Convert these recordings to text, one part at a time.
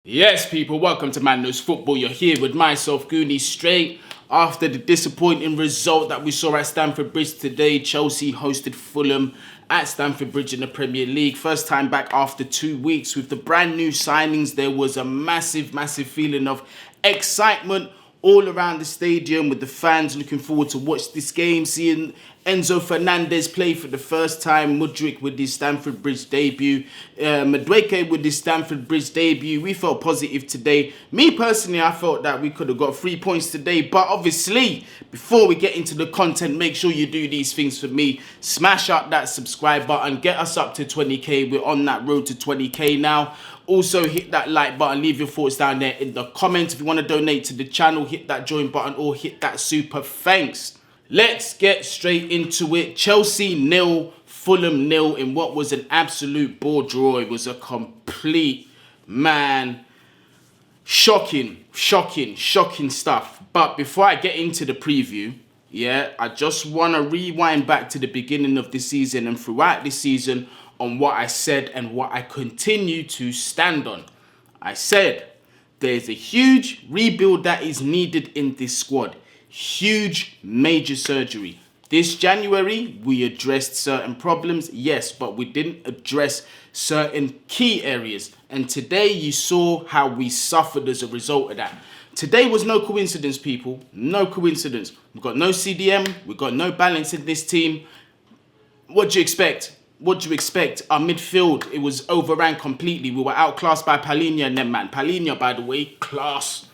Yes, people, welcome to Man Knows Football. You're here with myself, Guni, straight after the disappointing result that we saw at Stamford Bridge today. Chelsea hosted Fulham at Stamford Bridge in the Premier League. First time back after 2 weeks. With the brand new signings, there was a massive feeling of excitement all around the stadium, with the fans looking forward to watch this game, seeing Enzo Fernandez play for the first time, Mudryk with his Stamford Bridge debut, Madueke with his Stamford Bridge debut. We felt positive today. Me personally, I felt that we could have got 3 points today, but obviously, before we get into the content, make sure you do these things for me. Smash up that subscribe button, get us up to 20k. We're on that road to 20k now. Also, hit that like button, leave your thoughts down there in the comments. If you want to donate to the channel, hit that join button or hit that super thanks. Let's get straight into it. Chelsea 0, Fulham 0 in what was an absolute ball draw. It was a complete, shocking stuff. But before I get into the preview, I just want to rewind back to the beginning of the season and throughout this season on what I said and what I continue to stand on. I said there's a huge rebuild that is needed in this squad. Huge, major surgery. This January, we addressed certain problems, yes, but we didn't address certain key areas. And today you saw how we suffered as a result of that. Today was no coincidence, people. No coincidence. We've got no CDM. We've got no balance in this team. What do you expect? What do you expect? Our midfield, it was overran completely. We were outclassed by Palhinha and them, man. Palhinha, by the way, class.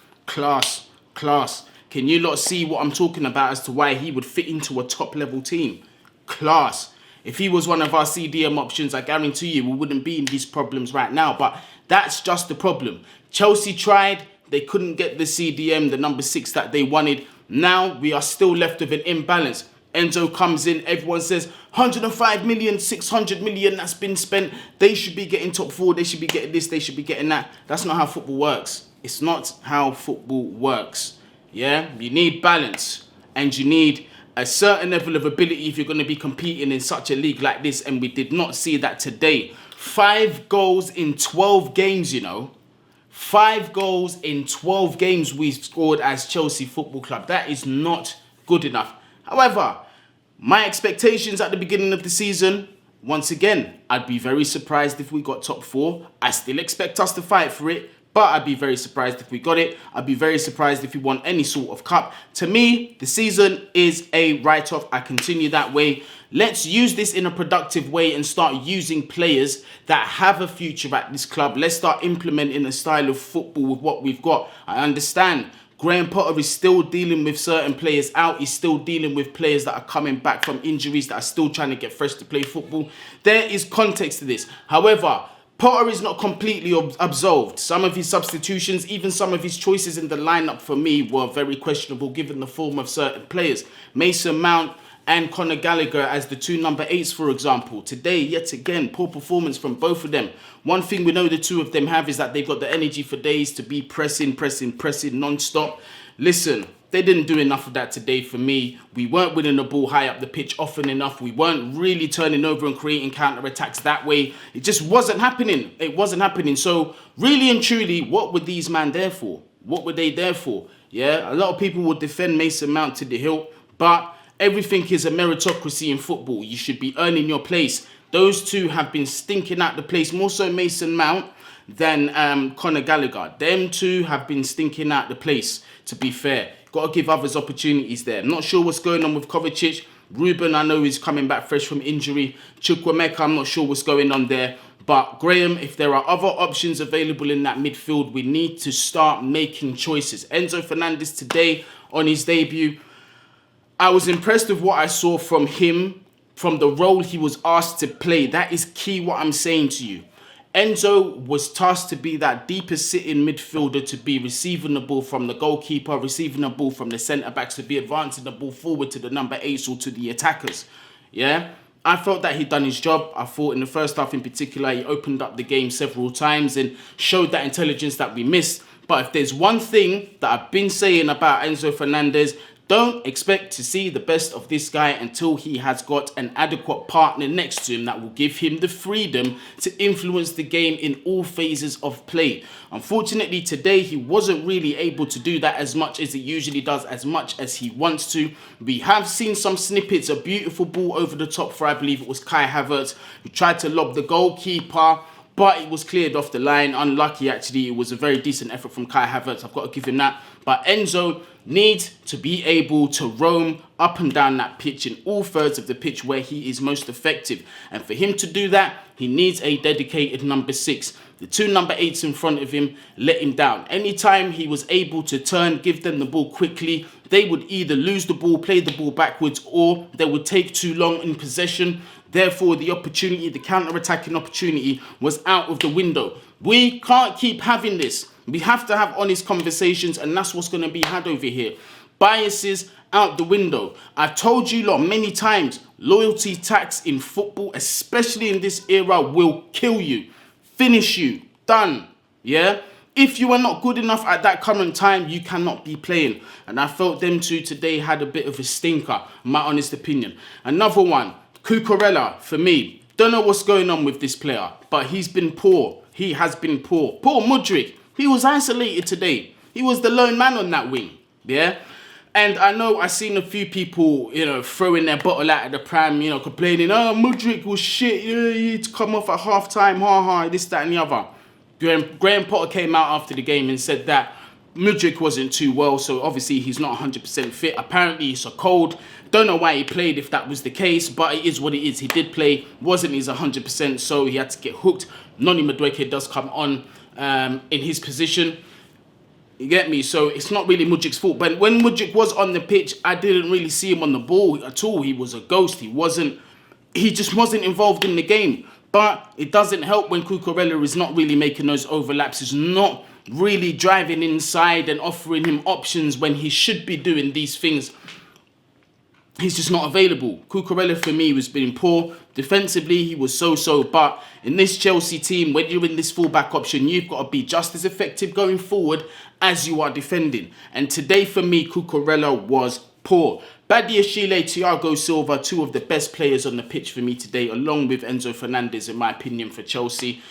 Can you lot see what I'm talking about as to why he would fit into a top-level team? Class. If he was one of our CDM options, I guarantee you we wouldn't be in these problems right now. But that's just the problem. Chelsea tried. They couldn't get the CDM, the number 6 that they wanted. Now we are still left with an imbalance. Enzo comes in, everyone says 105 million, 600 million that's been spent. They should be getting top 4, they should be getting this, they should be getting that. That's not how football works. It's not how football works. Yeah, you need balance and you need a certain level of ability if you're going to be competing in such a league like this, and we did not see that today. 5 goals in 12 games, you know. 5 goals in 12 games we scored as Chelsea Football Club. That is not good enough. However, my expectations at the beginning of the season, once again, I'd be very surprised if we got top 4. I still expect us to fight for it, but I'd be very surprised if we got it. I'd be very surprised if we won any sort of cup. To me, the season is a write-off. I continue that way. Let's use this in a productive way and start using players that have a future at this club. Let's start implementing a style of football with what we've got. I understand Graham Potter is still dealing with certain players out. He's still dealing with players that are coming back from injuries that are still trying to get fresh to play football. There is context to this. However, Potter is not completely absolved. Some of his substitutions, even some of his choices in the lineup for me were very questionable given the form of certain players. Mason Mount and Conor Gallagher as the 2 number 8s, for example. Today, yet again, poor performance from both of them. One thing we know the 2 of them have is that they've got the energy for days to be pressing non-stop. Listen, they didn't do enough of that today for me. We weren't winning the ball high up the pitch often enough. We weren't really turning over and creating counter-attacks that way. It just wasn't happening. It wasn't happening. So really and truly, what were these men there for? What were they there for? Yeah, a lot of people would defend Mason Mount to the hilt, but everything is a meritocracy in football. You should be earning your place. Those 2 have been stinking out the place, more so Mason Mount than Conor Gallagher. Them 2 have been stinking out the place, to be fair. Got to give others opportunities there. I'm not sure what's going on with Kovacic. Ruben, I know, is coming back fresh from injury. Chukwuemeka, I'm not sure what's going on there. But Graham, if there are other options available in that midfield, we need to start making choices. Enzo Fernandez today on his debut, I was impressed with what I saw from him, from the role he was asked to play. That is key what I'm saying to you. Enzo was tasked to be that deepest sitting midfielder, to be receiving the ball from the goalkeeper, receiving the ball from the centre-backs, to be advancing the ball forward to the number 8s or to the attackers. Yeah? I felt that he'd done his job. I thought in the first half in particular, he opened up the game several times and showed that intelligence that we missed. But if there's one thing that I've been saying about Enzo Fernandez, Don't expect to see the best of this guy until he has got an adequate partner next to him that will give him the freedom to influence the game in all phases of play. Unfortunately, today he wasn't really able to do that as much as he usually does, as much as he wants to. We have seen some snippets, a beautiful ball over the top for, I believe it was Kai Havertz, who tried to lob the goalkeeper, but it was cleared off the line. Unlucky, actually. It was a very decent effort from Kai Havertz. I've got to give him that. But Enzo needs to be able to roam up and down that pitch in all thirds of the pitch where he is most effective. And for him to do that, he needs a dedicated number 6. The 2 number 8s in front of him let him down. Anytime he was able to turn, give them the ball quickly, they would either lose the ball, play the ball backwards, or they would take too long in possession. Therefore, the opportunity, the counter-attacking opportunity, was out of the window. We can't keep having this. We have to have honest conversations, and that's what's going to be had over here. Biases out the window. I've told you lot many times, loyalty tax in football, especially in this era, will kill you. Finish you. Done. Yeah? If you are not good enough at that current time, you cannot be playing. And I felt them two today had a bit of a stinker, in my honest opinion. Another one, Cucurella, for me. Don't know what's going on with this player, but he's been poor. He has been poor. Poor Mudryk. He was isolated today. He was the lone man on that wing. Yeah? And I know I've seen a few people, throwing their bottle out of the pram, complaining, oh, Mudryk was shit, he had to come off at half-time, this, that and the other. Graham Potter came out after the game and said that Mudryk wasn't too well, so obviously he's not 100% fit. Apparently it's a cold. Don't know why he played if that was the case, but it is what it is. He did play, wasn't his 100%, so he had to get hooked. Noni Madueke does come on in his position. You get me? So it's not really Mudryk's fault. But when Mudryk was on the pitch, I didn't really see him on the ball at all. He was a ghost. He just wasn't involved in the game. But it doesn't help when Cucurella is not really making those overlaps. He's not really driving inside and offering him options when he should be doing these things. He's just not available. Cucurella, for me, was being poor. Defensively, he was so-so. But in this Chelsea team, when you're in this fullback option, you've got to be just as effective going forward as you are defending. And today, for me, Cucurella was poor. Badiashile, Thiago Silva, 2 of the best players on the pitch for me today, along with Enzo Fernandez, in my opinion, for Chelsea.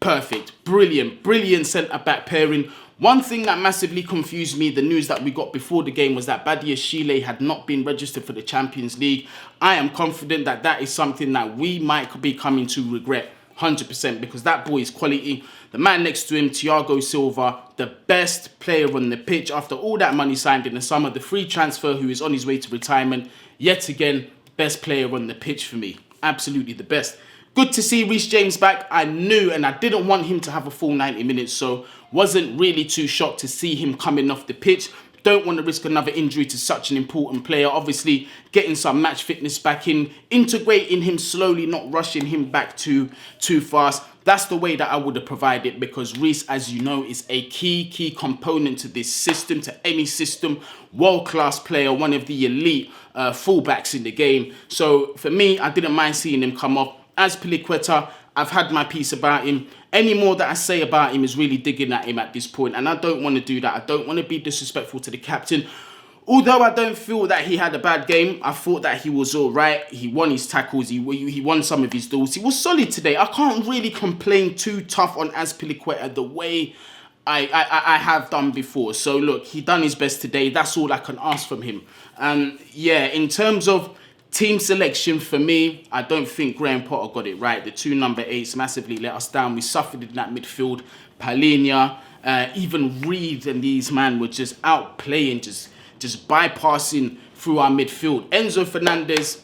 Perfect. Brilliant centre-back pairing. One thing that massively confused me, the news that we got before the game, was that Badiashile had not been registered for the Champions League. I am confident that that is something that we might be coming to regret 100%, because that boy is quality. The man next to him, Thiago Silva, the best player on the pitch after all that money signed in the summer, the free transfer, who is on his way to retirement. Yet again, best player on the pitch for me. Absolutely the best. Good to see Reece James back. I knew and I didn't want him to have a full 90 minutes, so wasn't really too shocked to see him coming off the pitch. Don't want to risk another injury to such an important player. Obviously, getting some match fitness back in, integrating him slowly, not rushing him back too fast. That's the way that I would have provided, because Reece, as you know, is a key component to this system, to any system. World-class player, one of the elite fullbacks in the game. So for me, I didn't mind seeing him come off. As Piliqueta, I've had my piece about him. Any more that I say about him is really digging at him at this point, and I don't want to do that. I don't want to be disrespectful to the captain. Although I don't feel that he had a bad game, I thought that he was all right. He won his tackles. He won some of his duels. He was solid today. I can't really complain too tough on Azpilicueta the way I have done before. So look, he done his best today. That's all I can ask from him. Yeah, in terms of team selection, for me, I don't think Graham Potter got it right. The 2 number 8s massively let us down. We suffered in that midfield. Palhinha, even Reed and these men were just outplaying, just bypassing through our midfield. Enzo Fernandez,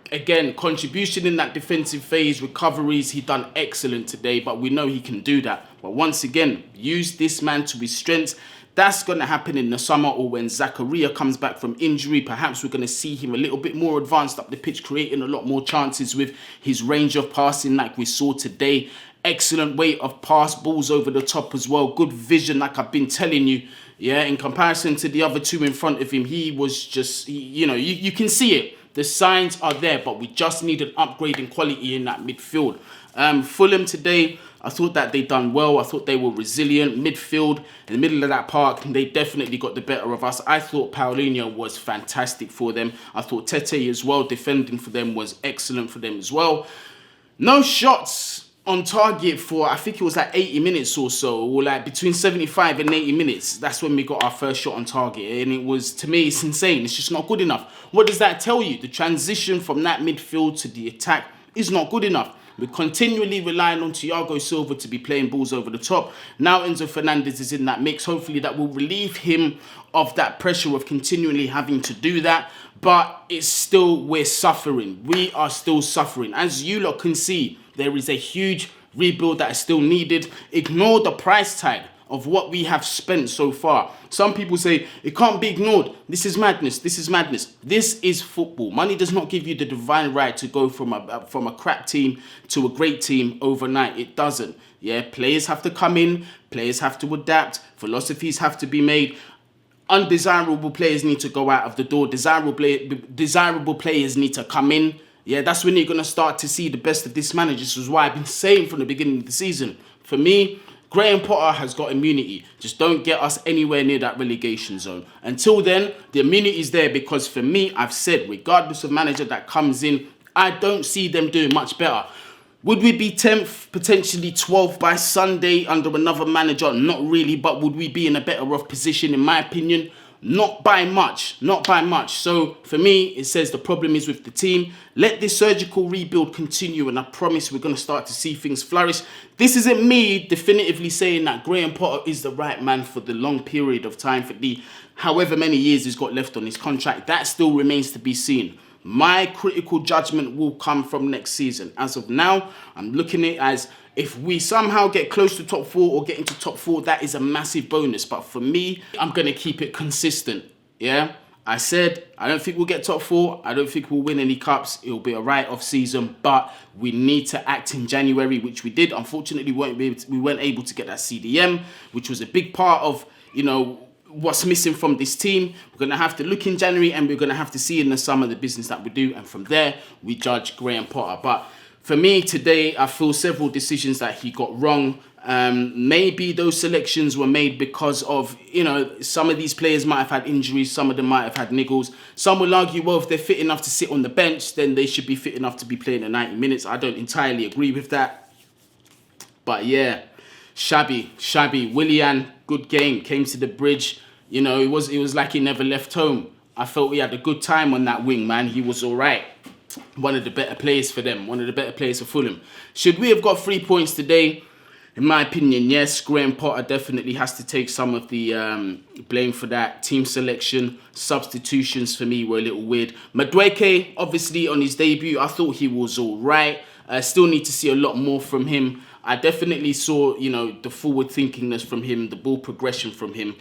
again, contribution in that defensive phase, recoveries, he done excellent today, but we know he can do that. But once again, use this man to his strengths. That's going to happen in the summer, or when Zakaria comes back from injury. Perhaps we're going to see him a little bit more advanced up the pitch, creating a lot more chances with his range of passing like we saw today. Excellent weight of pass, balls over the top as well. Good vision, like I've been telling you. Yeah, in comparison to the other 2 in front of him, he was just, you can see it. The signs are there, but we just need an upgrade in quality in that midfield. Fulham today, I thought that they done well. I thought they were resilient. Midfield, in the middle of that park, they definitely got the better of us. I thought Palhinha was fantastic for them. I thought Tete as well, defending for them, was excellent for them as well. No shots on target for, I think it was like 80 minutes or so, or like between 75 and 80 minutes. That's when we got our first shot on target. And it was, to me, it's insane. It's just not good enough. What does that tell you? The transition from that midfield to the attack is not good enough. We're continually relying on Thiago Silva to be playing balls over the top. Now Enzo Fernandez is in that mix. Hopefully that will relieve him of that pressure of continually having to do that. But it's still, we're suffering. We are still suffering. As you lot can see, there is a huge rebuild that is still needed. Ignore the price tag of what we have spent so far. Some people say it can't be ignored. This is madness. This is madness. This is football. Money does not give you the divine right to go from a crap team to a great team overnight. It doesn't. Yeah, players have to come in. Players have to adapt. Philosophies have to be made. Undesirable players need to go out of the door. Desirable players need to come in. Yeah, that's when you're going to start to see the best of this manager. This is why I've been saying from the beginning of the season. For me, Graham Potter has got immunity. Just don't get us anywhere near that relegation zone. Until then, the immunity is there because for me, I've said, regardless of manager that comes in, I don't see them doing much better. Would we be 10th, potentially 12th by Sunday under another manager? Not really, but would we be in a better off position, in my opinion? Not by much, not by much. So for me, it says the problem is with the team. Let this surgical rebuild continue, and I promise we're going to start to see things flourish. This isn't me definitively saying that Graham Potter is the right man for the long period of time, for the however many years he's got left on his contract. That still remains to be seen. My critical judgment will come from next season. As of now, I'm looking at it as if we somehow get close to top 4 or get into top 4, that is a massive bonus. But for me, I'm going to keep it consistent. Yeah, I said I don't think we'll get top 4. I don't think we'll win any cups. It'll be a write-off season, but we need to act in January, which we did. Unfortunately, we weren't able to get that CDM, which was a big part of, what's missing from this team. We're going to have to look in January, and we're going to have to see in the summer the business that we do. And from there, we judge Graham Potter. But for me today, I feel several decisions that he got wrong. Maybe those selections were made because of, some of these players might have had injuries. Some of them might have had niggles. Some will argue, well, if they're fit enough to sit on the bench, then they should be fit enough to be playing the 90 minutes. I don't entirely agree with that. But yeah, shabby. Willian, good game, came to the bridge. It was like he never left home. I felt he had a good time on that wing, man. He was all right. One of the better players for them. One of the better players for Fulham. Should we have got 3 points today? In my opinion, yes. Graham Potter definitely has to take some of the blame for that. Team selection, substitutions for me were a little weird. Madueke, obviously on his debut, I thought he was all right. I still need to see a lot more from him. I definitely saw, the forward thinkingness from him, the ball progression from him.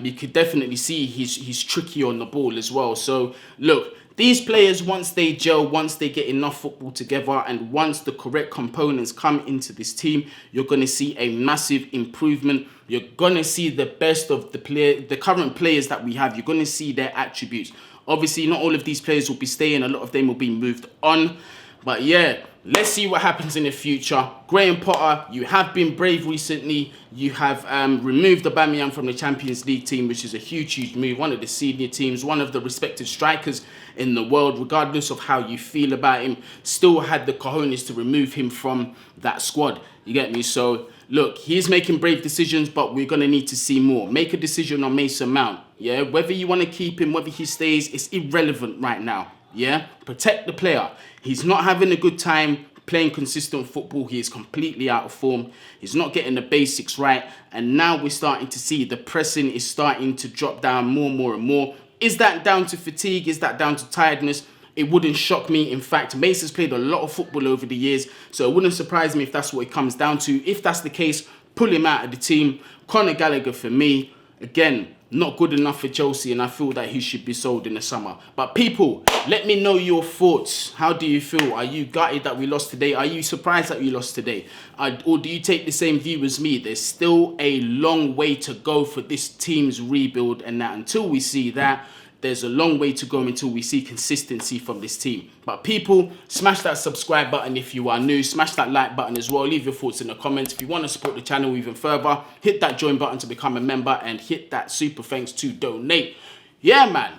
You could definitely see he's tricky on the ball as well. So, look, these players, once they gel, once they get enough football together, and once the correct components come into this team, you're going to see a massive improvement. You're going to see the best of the current players that we have. You're going to see their attributes. Obviously, not all of these players will be staying. A lot of them will be moved on. But yeah, let's see what happens in the future. Graham Potter, you have been brave recently. You have removed Aubameyang from the Champions League team, which is a huge move. One of the senior teams, one of the respected strikers in the world, regardless of how you feel about him, still had the cojones to remove him from that squad. You get me? So, look, he's making brave decisions, but we're going to need to see more. Make a decision on Mason Mount. Yeah, whether you want to keep him, whether he stays, it's irrelevant right now. Yeah, protect the player. He's not having a good time playing consistent football. He is completely out of form. He's not getting the basics right. And now we're starting to see the pressing is starting to drop down more and more. Is that down to fatigue? Is that down to tiredness? It wouldn't shock me. In fact, Mace has played a lot of football over the years, so it wouldn't surprise me if that's what it comes down to. If that's the case, pull him out of the team. Conor Gallagher, for me, again, not good enough for Chelsea, and I feel that he should be sold in the summer. But people, let me know your thoughts. How do you feel? Are you gutted that we lost today? Are you surprised that we lost today? Or do you take the same view as me? There's still a long way to go for this team's rebuild, and that until we see that, there's a long way to go until we see consistency from this team. But people, smash that subscribe button if you are new. Smash that like button as well. Leave your thoughts in the comments. If you want to support the channel even further, hit that join button to become a member and hit that super thanks to donate. Yeah, man.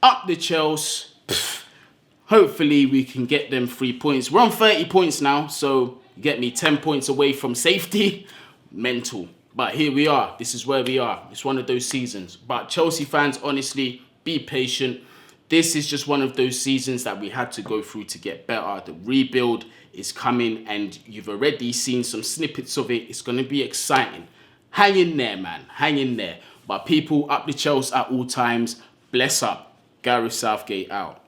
Up the Chelsea. Hopefully we can get them 3 points. We're on 30 points now, so get me 10 points away from safety. Mental. But here we are. This is where we are. It's one of those seasons. But Chelsea fans, honestly, be patient. This is just one of those seasons that we had to go through to get better. The rebuild is coming and you've already seen some snippets of it. It's going to be exciting. Hang in there, man. Hang in there. But people, up the Chelsea at all times. Bless up. Gareth Southgate out.